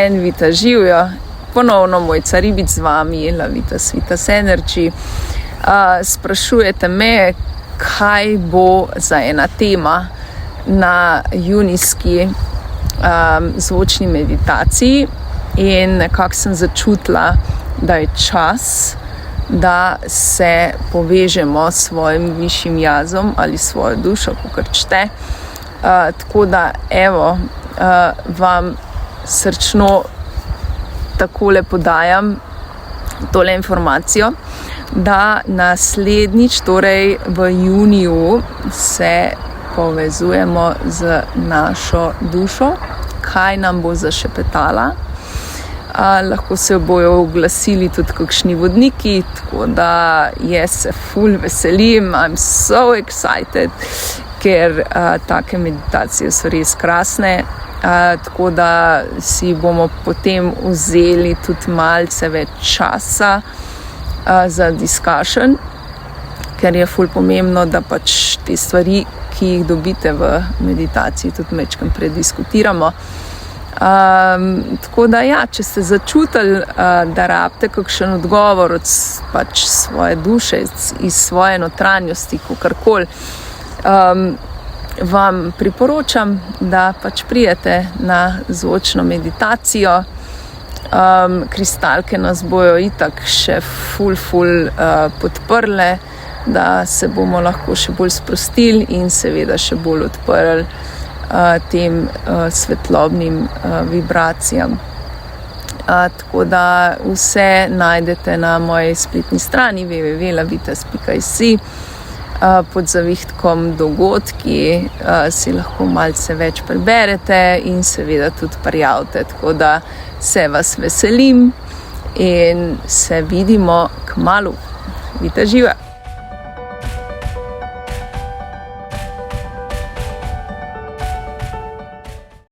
dan, Vita živijo. Ponovno Mojca Ribič z vami, Lavitas Vitas Energy. Sprašujete me, kaj bo za ena tema na junijski zvočni meditaciji, in nekako sem začutila, da je čas, da se povežemo s svojim višjim jazom ali svojo dušo, kakor čete. Tako da evo, vam srčno takole podajam tole informacijo, da naslednjič, torej v juniju, se povezujemo z našo dušo, kaj nam bo zašepetala. Lahko se bojo oglasili tudi kakšni vodniki, tako da jaz se ful veselim, I'm so excited, ker take meditacije so res krasne. Tako da si bomo potem vzeli tudi malce več časa za discussion, ker je ful pomembno, da pač te stvari, ki jih dobite v meditaciji, tudi mečkam prediskutiramo. Tako da ja, če ste začutili, da rabite kakšen odgovor od pač svoje duše, iz svoje notranjosti, kakorkoli, vam priporočam, da pač pridete na zvočno meditacijo. Kristalke nas bojo itak še ful podprle, da se bomo lahko še bolj sprostili in seveda še bolj odprli tem svetlobnim vibracijam. Tako da vse najdete na moji spletni strani www.lavitas.si. Pod zavihtkom dogodki si lahko malce več preberete in seveda tudi prijavite. Tako da se vas veselim in se vidimo kmalu. Vita živa!